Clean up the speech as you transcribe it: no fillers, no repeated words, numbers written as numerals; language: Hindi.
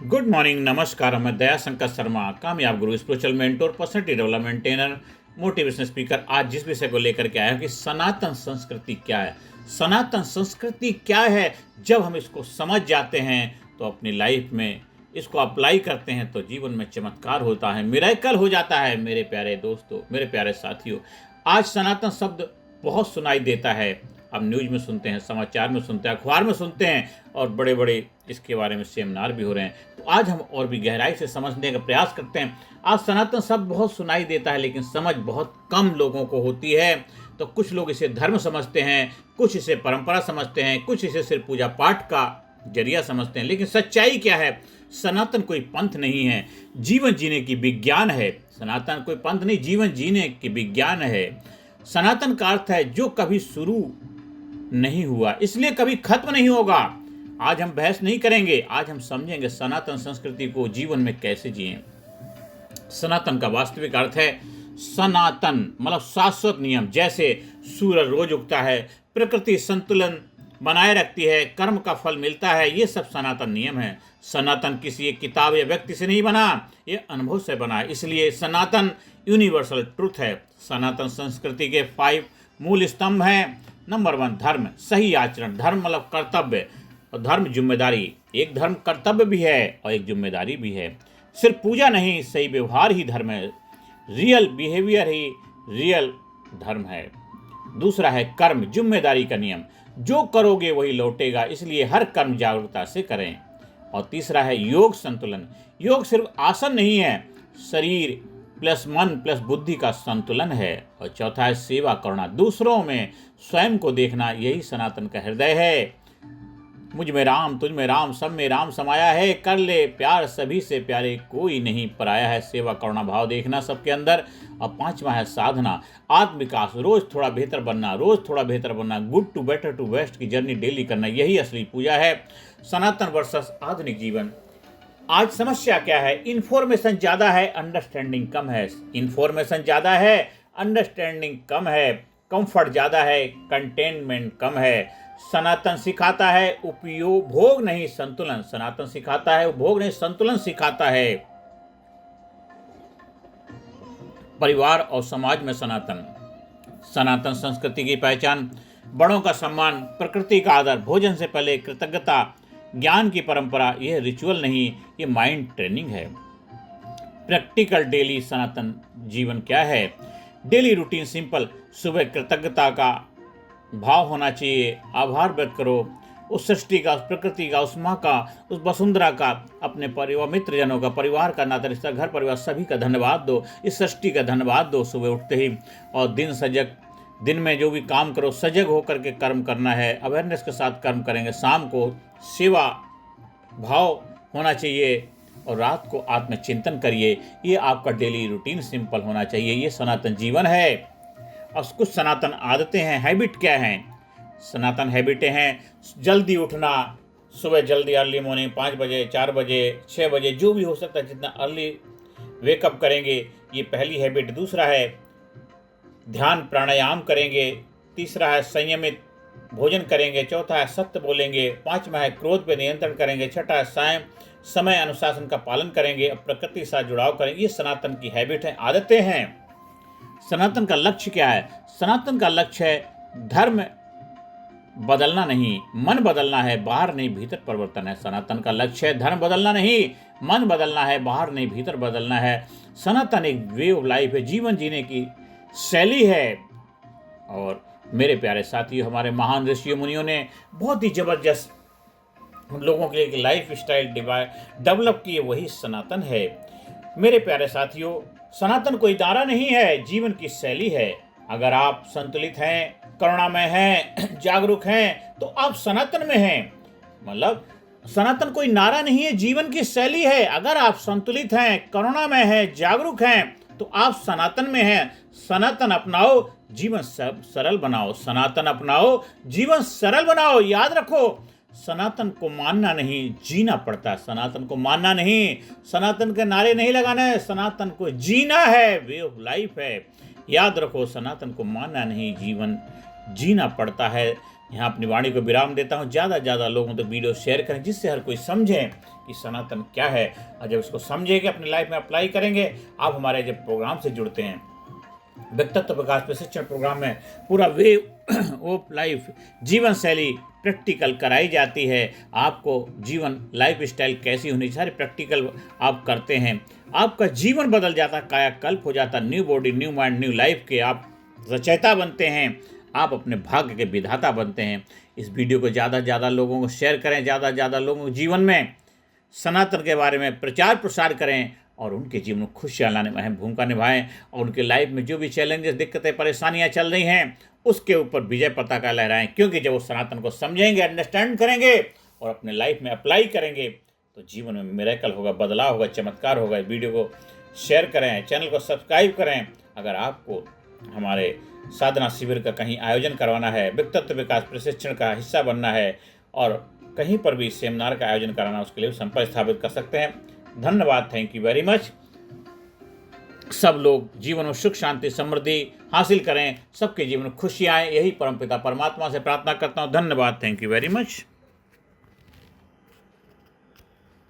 गुड मॉर्निंग, नमस्कार। मैं दया शंकर शर्मा, कामयाब गुरु, spiritual mentor, personality development trainer, motivational speaker. आज जिस विषय को लेकर के आया हूं कि सनातन संस्कृति क्या है। सनातन संस्कृति क्या है, जब हम इसको समझ जाते हैं तो अपनी लाइफ में इसको अप्लाई करते हैं तो जीवन में चमत्कार होता है, मिरेकल हो जाता है। मेरे प्यारे दोस्तों, मेरे प्यारे साथियों, आज सनातन शब्द बहुत सुनाई देता है। अब न्यूज में सुनते हैं, समाचार में सुनते हैं, अखबार में सुनते हैं और बड़े बड़े इसके बारे में सेमिनार भी हो रहे हैं। तो आज हम और भी गहराई से समझने का प्रयास करते हैं। आज सनातन शब्द बहुत सुनाई देता है, लेकिन समझ बहुत कम लोगों को होती है। तो कुछ लोग इसे धर्म समझते हैं, कुछ इसे परंपरा समझते हैं, कुछ इसे सिर्फ पूजा पाठ का जरिया समझते हैं। लेकिन सच्चाई क्या है? सनातन कोई पंथ नहीं है, जीवन जीने की विज्ञान है। सनातन कोई पंथ नहीं, जीवन जीने की विज्ञान है। सनातन का अर्थ है जो कभी शुरू नहीं हुआ, इसलिए कभी खत्म नहीं होगा। आज हम बहस नहीं करेंगे, आज हम समझेंगे सनातन संस्कृति को जीवन में कैसे जिएं। सनातन का वास्तविक अर्थ है सनातन मतलब शाश्वत नियम। जैसे सूरज रोज उगता है, प्रकृति संतुलन बनाए रखती है, कर्म का फल मिलता है, ये सब सनातन नियम है। सनातन किसी एक किताब या व्यक्ति से नहीं बना, ये अनुभव से बना है। इसलिए सनातन यूनिवर्सल ट्रुथ है। सनातन संस्कृति के 5 मूल स्तंभ हैं। नंबर 1, धर्म, सही आचरण। धर्म मतलब कर्तव्य और धर्म जिम्मेदारी। एक धर्म कर्तव्य भी है और एक जिम्मेदारी भी है। सिर्फ पूजा नहीं, सही व्यवहार ही धर्म है। रियल बिहेवियर ही रियल धर्म है। दूसरा है कर्म, जिम्मेदारी का नियम। जो करोगे वही लौटेगा, इसलिए हर कर्म जागरूकता से करें। और तीसरा है योग संतुलन। योग सिर्फ आसन नहीं है, शरीर प्लस मन प्लस बुद्धि का संतुलन है। और चौथा है सेवा करना, दूसरों में स्वयं को देखना। यही सनातन का हृदय है। मुझ में राम, तुझ में राम, सब में राम समाया है। कर ले प्यार सभी से प्यारे, कोई नहीं पराया है। सेवा करुणा भाव देखना सबके अंदर। और 5वां है साधना, आत्म विकास। रोज थोड़ा बेहतर बनना, रोज थोड़ा बेहतर बनना। Good to better to best की जर्नी डेली करना, यही असली पूजा है। सनातन वर्सेस आधुनिक जीवन। आज समस्या क्या है? इंफॉर्मेशन ज़्यादा है, अंडरस्टैंडिंग कम है। इंफॉर्मेशन ज़्यादा है, अंडरस्टैंडिंग कम है। कंफर्ट ज़्यादा है, कंटेनमेंट कम है। सनातन सिखाता है उपयोग, भोग नहीं संतुलन। सनातन सिखाता है उपभोग नहीं, संतुलन सिखाता है। परिवार और समाज में सनातन। सनातन संस्कृति की पहचान, बड़ों का सम्मान, प्रकृति का आदर, भोजन से पहले कृतज्ञता, ज्ञान की परंपरा। यह रिचुअल नहीं, ये माइंड ट्रेनिंग है। प्रैक्टिकल डेली सनातन जीवन क्या है? Daily routine simple. सुबह कृतज्ञता का भाव होना चाहिए, आभार व्यक्त करो उस सृष्टि का, उस प्रकृति का, उस माँ का, उस वसुंधरा का, अपने परिवार मित्रजनों का, परिवार का, नाता रिश्ता, घर परिवार सभी का धन्यवाद दो। इस सृष्टि का धन्यवाद दो सुबह उठते ही। और दिन में जो भी काम करो सजग होकर के कर्म करना है, अवेयरनेस के साथ कर्म करेंगे। शाम को सेवा भाव होना चाहिए और रात को आत्मचिंतन करिए। ये आपका डेली रूटीन सिंपल होना चाहिए। ये सनातन जीवन है। और कुछ सनातन आदतें हैं, हैबिट क्या हैं? सनातन हैबिटें हैं जल्दी उठना, सुबह जल्दी, अर्ली मॉर्निंग 5 बजे, 4 बजे, 6 बजे, जो भी हो सकता है जितना अर्ली वेकअप करेंगे, ये पहली हैबिट। दूसरा है ध्यान प्राणायाम करेंगे। तीसरा है संयमित भोजन करेंगे। चौथा है सत्य बोलेंगे। 5वां है क्रोध पे नियंत्रण करेंगे। छठा है समय अनुशासन का पालन करेंगे। अब प्रकृति के साथ जुड़ाव करेंगे। ये सनातन की हैबिट है, आदतें हैं। सनातन का लक्ष्य क्या है? सनातन का लक्ष्य है धर्म बदलना नहीं, मन बदलना है, बाहर नहीं भीतर परिवर्तन है। सनातन का लक्ष्य है धर्म बदलना नहीं, मन बदलना है, बाहर नहीं भीतर बदलना है। सनातन एक वे ऑफ लाइफ है, जीवन जीने की शैली है। और मेरे प्यारे साथियों, हमारे महान ऋषियों मुनियों ने बहुत ही जबरदस्त उन लोगों के लिए एक लाइफ स्टाइल डेवलप की, वही सनातन है। मेरे प्यारे साथियों, सनातन कोई दायरा नहीं है, जीवन की शैली है। अगर आप संतुलित हैं, करुणामय हैं, जागरूक हैं, तो आप सनातन में हैं। मतलब सनातन कोई नारा नहीं है, जीवन की शैली है। अगर आप संतुलित हैं, करुणामय हैं, जागरूक हैं, तो आप सनातन में हैं। सनातन अपनाओ, जीवन सरल बनाओ। सनातन अपनाओ, जीवन सरल बनाओ। याद रखो, सनातन को मानना नहीं, जीना पड़ता है। सनातन को मानना नहीं, सनातन के नारे नहीं लगाना है, सनातन को जीना है, वे ऑफ लाइफ है। याद रखो, सनातन को मानना नहीं, जीवन जीना पड़ता है। यहाँ अपनी वाणी को विराम देता हूँ। ज़्यादा से ज़्यादा लोगों तो वीडियो शेयर करें जिससे हर कोई समझें कि सनातन क्या है, और जब इसको समझेंगे अपनी लाइफ में अप्लाई करेंगे। आप हमारे जब प्रोग्राम से जुड़ते हैं, व्यक्तित्व विकास प्रशिक्षण प्रोग्राम में पूरा वे ऑफ लाइफ जीवन शैली प्रैक्टिकल कराई जाती है। आपको जीवन लाइफ स्टाइल कैसी होनी चाहिए, सारे प्रैक्टिकल आप करते हैं, आपका जीवन बदल जाता, कायाकल्प हो जाता, new body new mind new life के आप रचयिता बनते हैं, आप अपने भाग्य के विधाता बनते हैं। इस वीडियो को ज़्यादा से ज़्यादा लोगों को शेयर करें, ज़्यादा से ज़्यादा लोगों को जीवन में सनातन के बारे में प्रचार प्रसार करें और उनके जीवन में खुशियाँ लाने में अहम भूमिका निभाएं, और उनके लाइफ में जो भी चैलेंजेस, दिक्कतें, परेशानियाँ चल रही हैं उसके ऊपर विजय पताका लहराएं। क्योंकि जब वो सनातन को समझेंगे, अंडरस्टैंड करेंगे और अपने लाइफ में अप्लाई करेंगे तो जीवन में मिरेकल होगा, बदलाव होगा, चमत्कार होगा। वीडियो को शेयर करें, चैनल को सब्सक्राइब करें। अगर आपको हमारे साधना शिविर का कहीं आयोजन करवाना है, व्यक्तित्व विकास प्रशिक्षण का हिस्सा बनना है और कहीं पर भी सेमिनार का आयोजन कराना, उसके लिए संपर्क स्थापित कर सकते हैं। धन्यवाद, थैंक यू वेरी मच। सब लोग जीवन में सुख शांति समृद्धि हासिल करें, सबके जीवन में खुशियाँ आए, यही परमपिता परमात्मा से प्रार्थना करता हूँ। धन्यवाद, थैंक यू वेरी मच।